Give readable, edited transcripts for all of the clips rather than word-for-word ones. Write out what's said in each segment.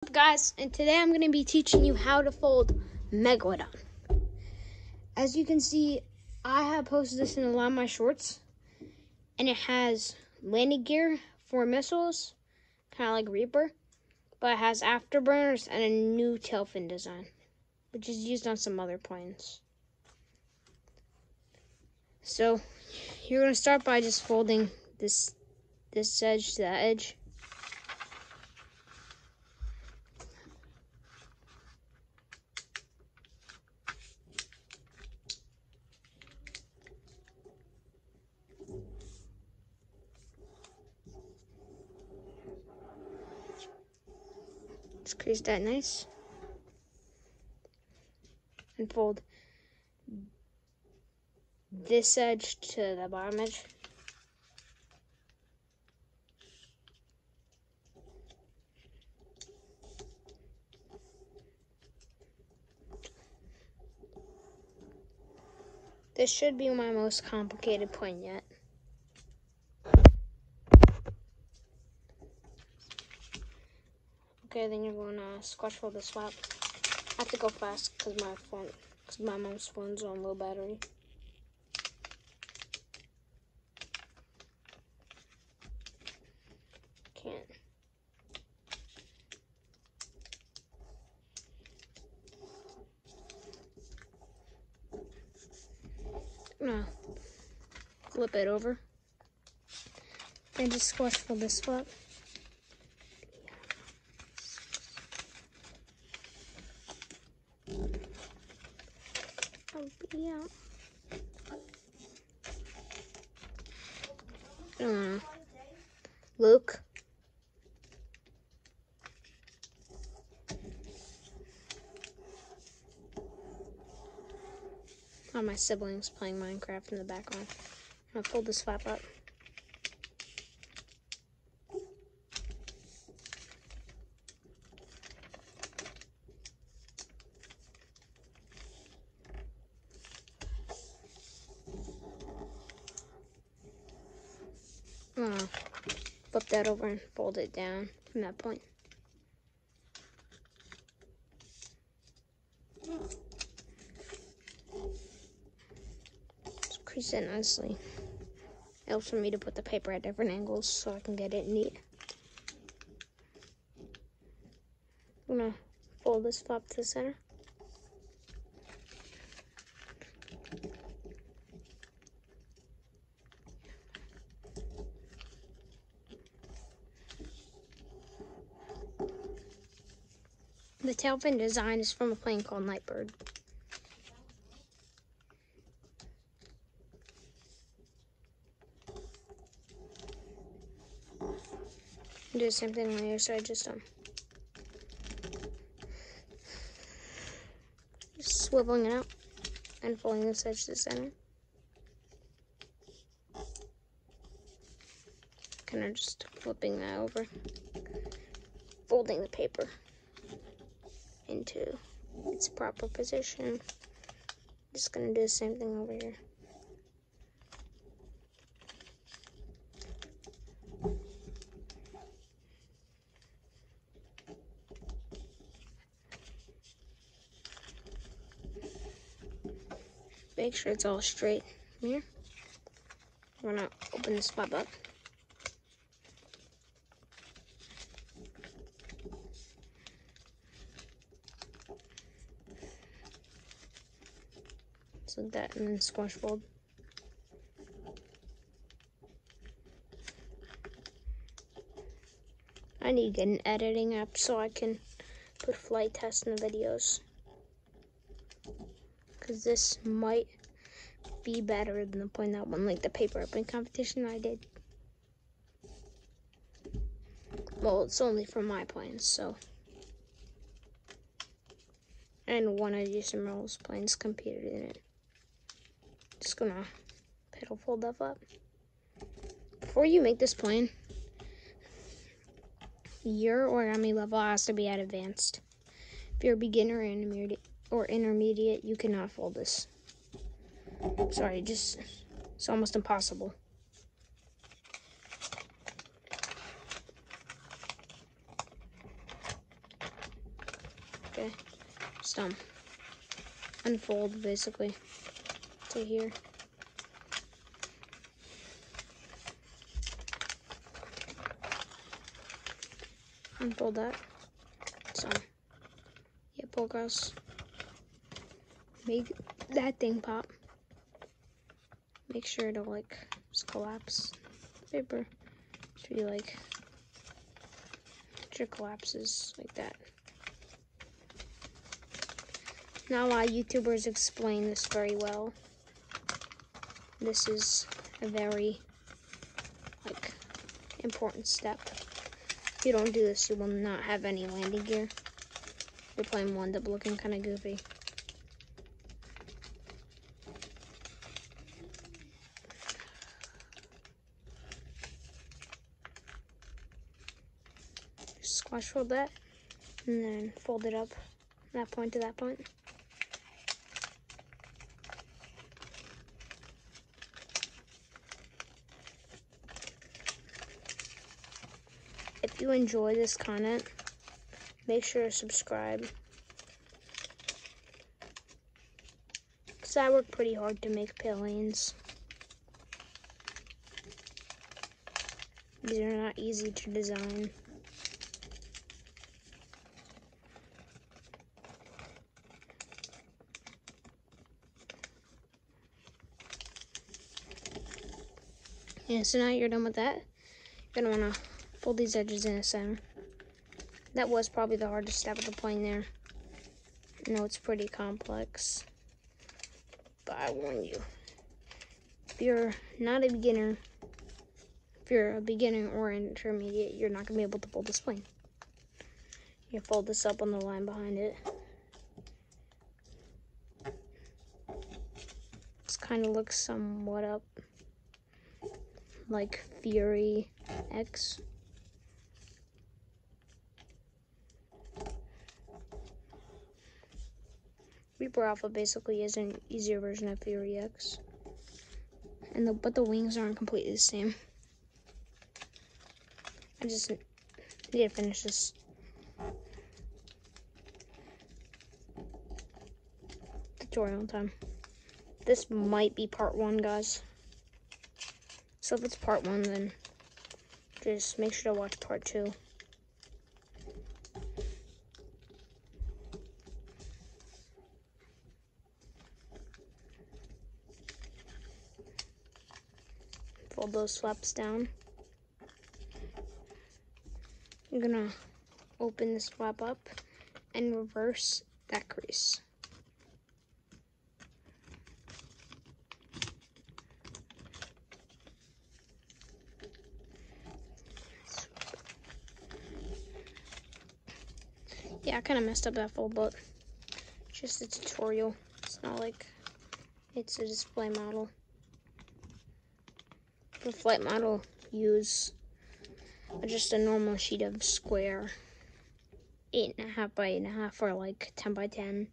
What's up, guys? And today I'm going to be teaching you how to fold Megaledon. As you can see, I have posted this in a lot of my shorts, and it has landing gear for missiles, kind of like Reaper, but it has afterburners and a new tail fin design, which is used on some other planes. So you're going to start by just folding this edge to that edge. Just crease that nice. And fold this edge to the bottom edge. This should be my most complicated point yet. Okay, then you're going to squash fold the swap. I have to go fast because my mom's phone's on low battery. Can't. No. Flip it over. Then just squash fold this swap. Yeah. Luke. All my siblings playing Minecraft in the background. I'm gonna fold this flap up. Flip that over and fold it down from that point. Just crease it nicely. It helps for me to put the paper at different angles so I can get it neat. I'm gonna fold this flap to the center. The tail fin design is from a plane called Nightbird. Do the same thing on the other side, just swiveling it out and folding this edge to the center. Kind of just flipping that over, folding the paper into its proper position. Just gonna do the same thing over here. Make sure it's all straight here. I'm gonna open this flap up. Just like that, and then squash fold. I need to get an editing app so I can put flight tests in the videos, because this might be better than the point that won like the paper opening competition I did. Well, it's only for my planes, so. And one of Yusmeral's planes competed in it. Just gonna pedal fold that up. Before you make this plane, your origami level has to be at advanced. If you're a beginner or intermediate, you cannot fold this. Sorry, it's almost impossible. So, unfold basically to here. Unfold that. So, yeah, pull across. Make that thing pop. Make sure to like just collapse the paper. Should be like, make sure it collapses like that. Not a lot of YouTubers explain this very well. This is a very like important step. If you don't do this, you will not have any landing gear. Your plane will end up looking kind of goofy. Squash fold that, and then fold it up that point to that point. If you enjoy this content, make sure to subscribe. Because I work pretty hard to make pillions. These are not easy to design. Yeah, so now you're done with that. You're gonna wanna fold these edges in the center. That was probably the hardest step of the plane there. I know it's pretty complex, but I warn you, if you're not a beginner, if you're a beginner or intermediate, you're not gonna be able to fold this plane. You fold this up on the line behind it. This kind of looks somewhat up like Fury X. Reaper Alpha basically is an easier version of Fury X, but the wings aren't completely the same. I just need to finish this. Tutorial time. This might be part 1, guys. So if it's part 1, then just make sure to watch part 2. Fold those flaps down. I'm gonna open this flap up and reverse that crease. Yeah, I kind of messed up that fold, but it's just a tutorial. It's not like it's a display model. For flight model, use just a normal sheet of square 8.5 by 8.5 or like 10 by 10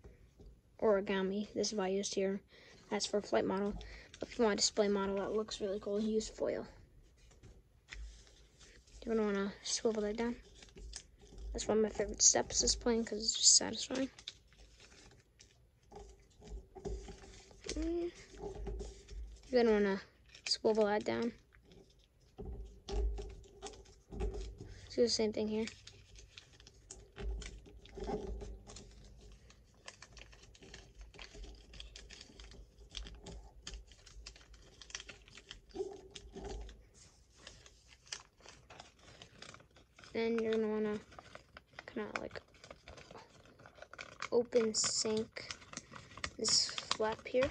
origami. This is what I used here. That's for flight model. But if you want a display model that looks really cool, use foil. You're gonna wanna swivel that down. That's one of my favorite steps this plane because it's just satisfying. You're gonna wanna swivel that down. Do the same thing here. Then you're gonna wanna kind of like open sink this flap here.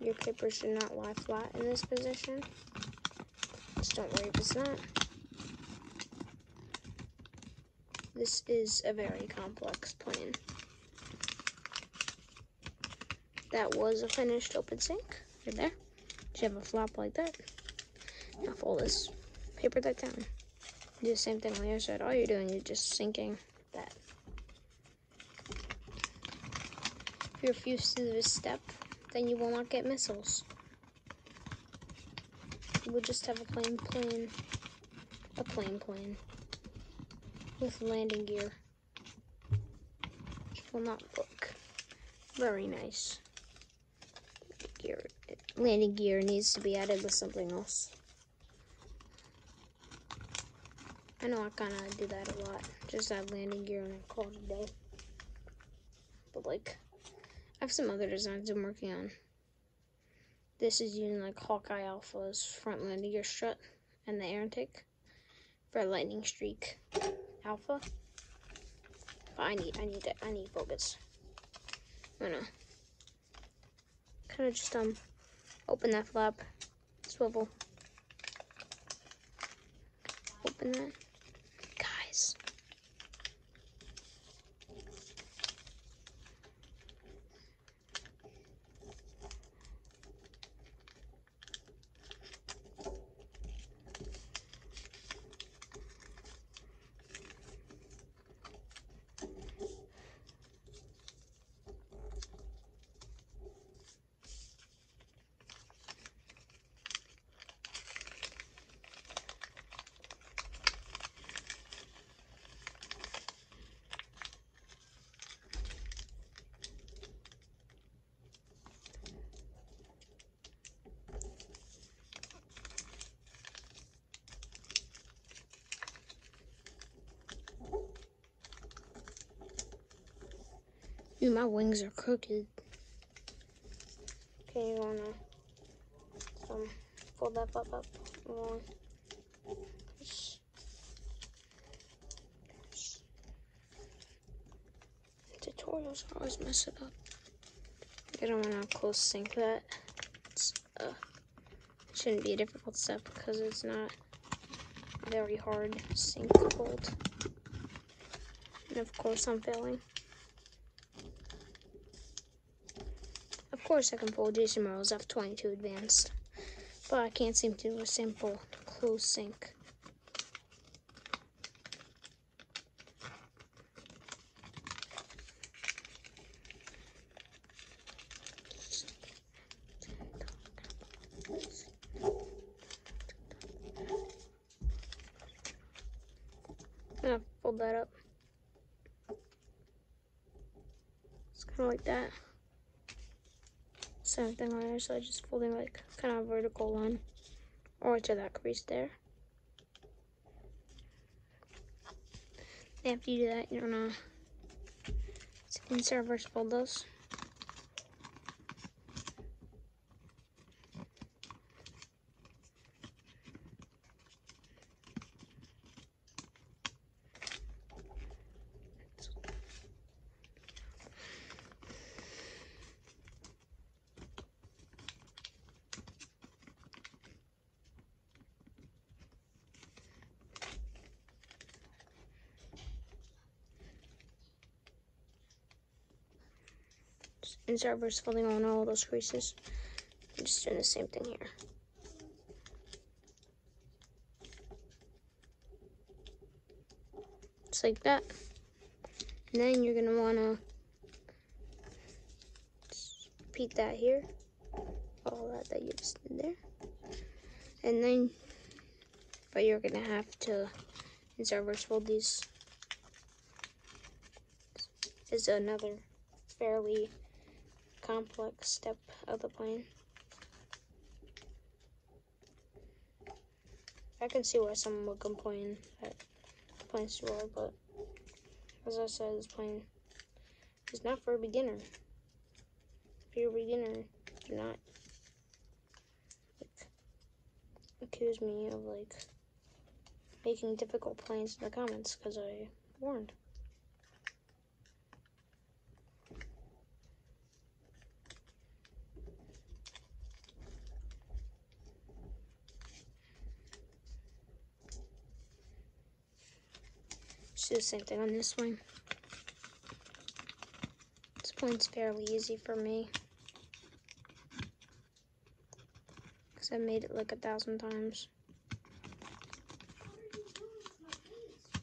Your paper should not lie flat in this position. Just don't worry if it's not. This is a very complex plane. That was a finished open sink right there. You have a flap like that. Now fold this, paper that down. Do the same thing on the other side. All you're doing is just sinking that. If you refuse to do this step, then you will not get missiles. You will just have a plain plane. with landing gear. Which will not look very nice. Landing gear needs to be added with something else. I know I kind of do that a lot. Just add landing gear and I call it a day. But like, I have some other designs I'm working on. This is using like Hawkeye Alpha's front landing gear strut and the air intake for Lightning Streak Alpha. But I need focus. I'm gonna kind of just open that flap, swivel, open that, guys. Dude, my wings are crooked. Okay, you wanna fold that up more. Tutorials always mess it up. I don't wanna close sync that. It shouldn't be a difficult step because it's not very hard sync to fold. And of course I'm failing. Of course I can fold Jason Merle's F22 Advanced, but I can't seem to do a simple close sync. I'm gonna fold that up. It's kind of like that. Same thing on the other side, just folding like kind of a vertical line or to that crease there. After you do that, you're gonna insert reverse fold those. Insert reverse folding on all those creases. I'm just doing the same thing here. Just like that. And then you're gonna wanna repeat that here. All that you just did there. And then, but you're gonna have to insert reverse fold these. This is another fairly complex step of the plane. I can see why someone would complain that the plane's too hard, but as I said, this plane is not for a beginner. If you're a beginner, do not accuse me of making difficult planes in the comments, because I warned. Just do the same thing on this one. This plane's fairly easy for me, because I've made it like 1,000 times.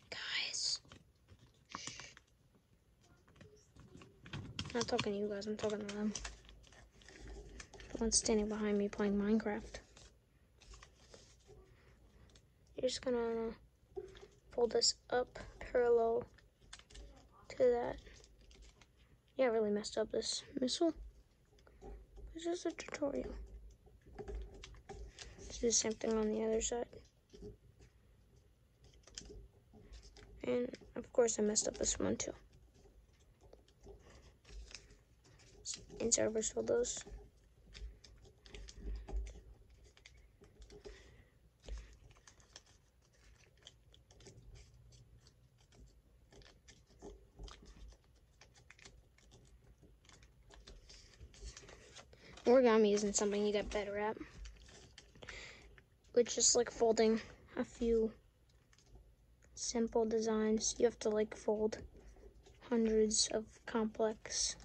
Guys. I'm not talking to you guys, I'm talking to them. The one standing behind me playing Minecraft. You're just gonna fold this up parallel to that. Yeah, I really messed up this missile. It's just a tutorial. Let's do the same thing on the other side. And of course I messed up this one too. Insert reverse all those. Origami isn't something you get better at. It's just like folding a few simple designs. You have to like fold hundreds of complex.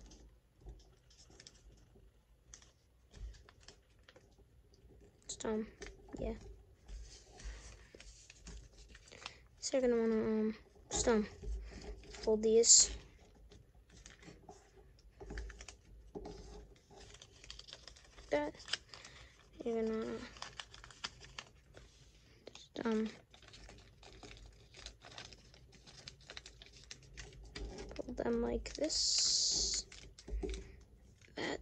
Yeah. So you're gonna wanna fold these. That you're gonna just fold them like this. That's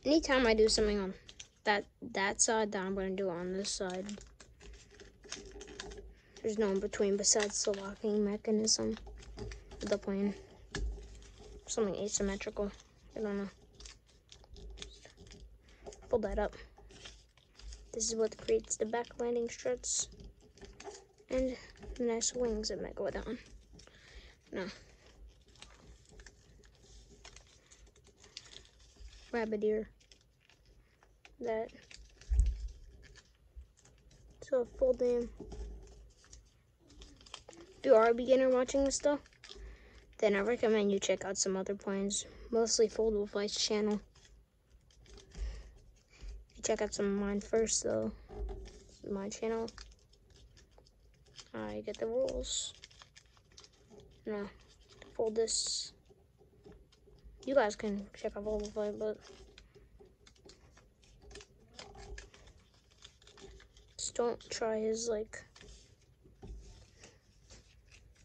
anytime I do something on that side, then I'm gonna do it on this side. There's no in between besides the locking mechanism of the plane. Something asymmetrical. I don't know. Fold that up. This is what creates the back landing struts and the nice wings of Megalodon. Now, rabbit ear. That. So fold them. If you are a beginner watching this though, then I recommend you check out some other planes, mostly Foldable Flight's channel. You check out some of mine first though, my channel. I get the rules. Now, to fold this, you guys can check out Foldable Flight, but just don't try his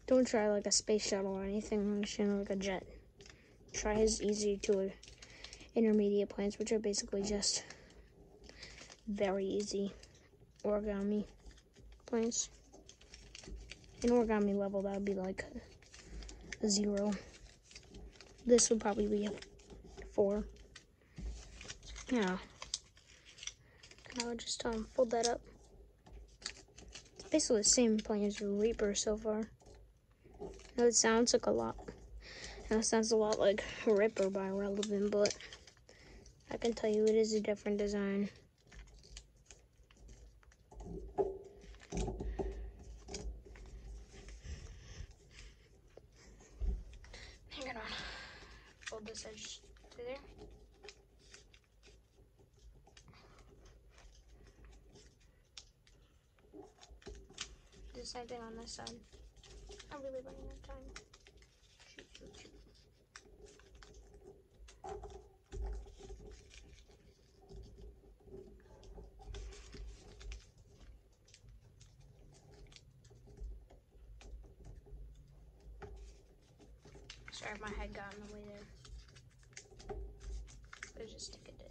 don't try like a space shuttle or anything on the channel, like a jet. Try his easy to intermediate planes, which are basically just very easy origami planes. In origami level, that would be like a 0. This would probably be a 4. Yeah. And I would just fold that up. It's basically the same plane as Reaper so far. I know it sounds like a lot. Now it sounds a lot like Ripper by Relevant, but I can tell you it is a different design. Hang on. Fold this edge to there. Do the same thing on this side. I'm really running out of time. Shoot, shoot, shoot. Sorry if my head got in the way there. Let's just stick it dead.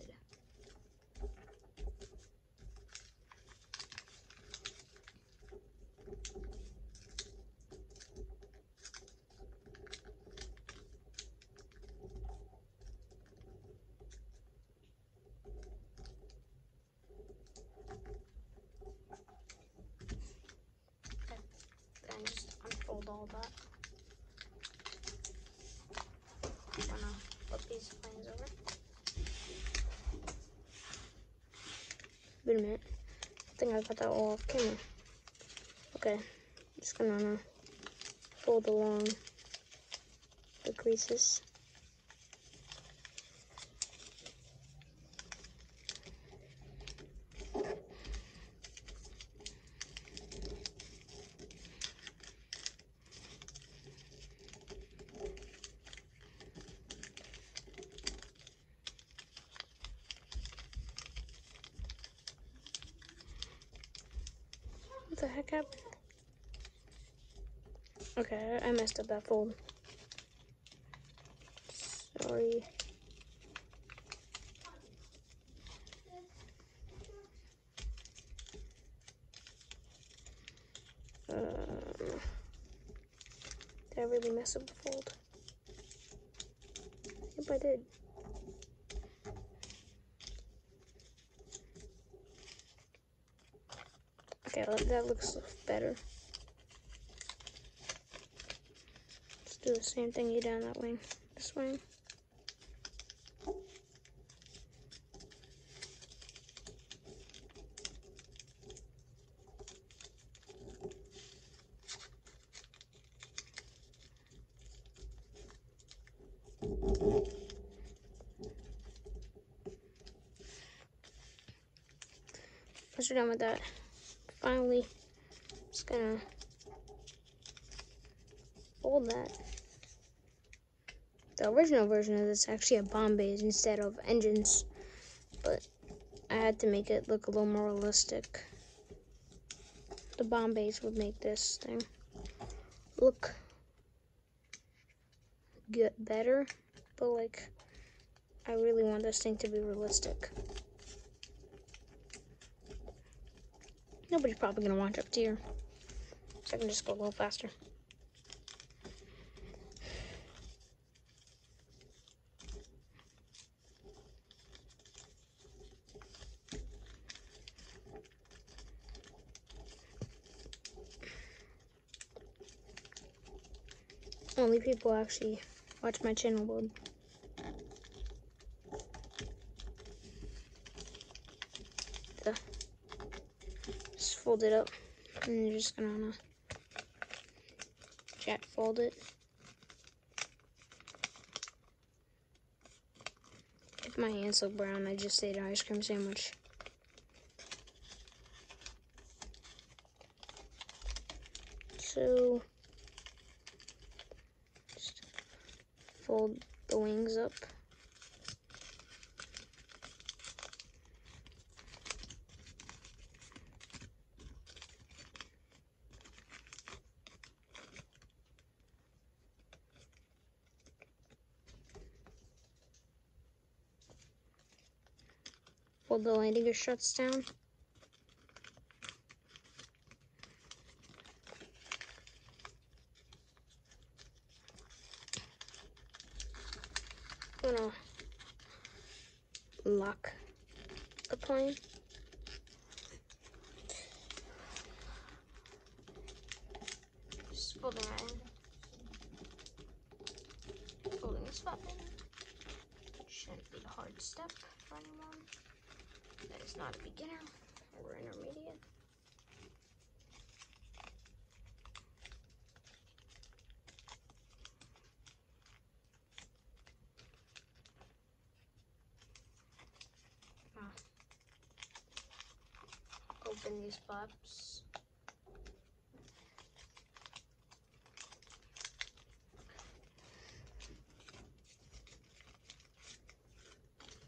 Then just unfold all that. I'm gonna flip these planes over. Wait a minute. I think I got that all off camera. Okay. Just gonna fold along the creases. the heck happened? Okay, I messed up that fold. Sorry. Did I really mess up the fold? Yep, I did. Okay, that looks better. Let's do the same thing down that wing. This wing. Once we're done with that, finally, just gonna fold that. The original version of this actually had bomb bays instead of engines, but I had to make it look a little more realistic. The bomb bays would make this thing look good, better, but like, I really want this thing to be realistic. Nobody's probably gonna watch up to here, so I can just go a little faster. Only people actually watch my channel would. Just fold it up, and you're just gonna jack fold it. If my hands look brown, I just ate an ice cream sandwich. So, just fold the wings up. Fold the landing gear struts down. I'm gonna lock the plane. Just folding that in. Folding this button. Shouldn't be a hard step for anyone that is not a beginner or intermediate. Open these flaps.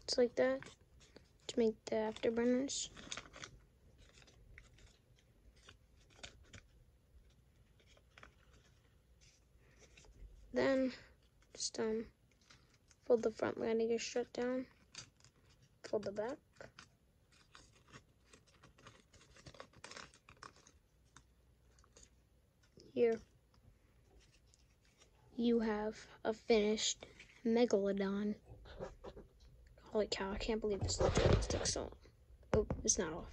Just like that to make the afterburners. Then just fold the front landing gear strut down. Fold the back. Here you have a finished Megalodon. Holy cow, I can't believe this took so long. Oh, it's not off.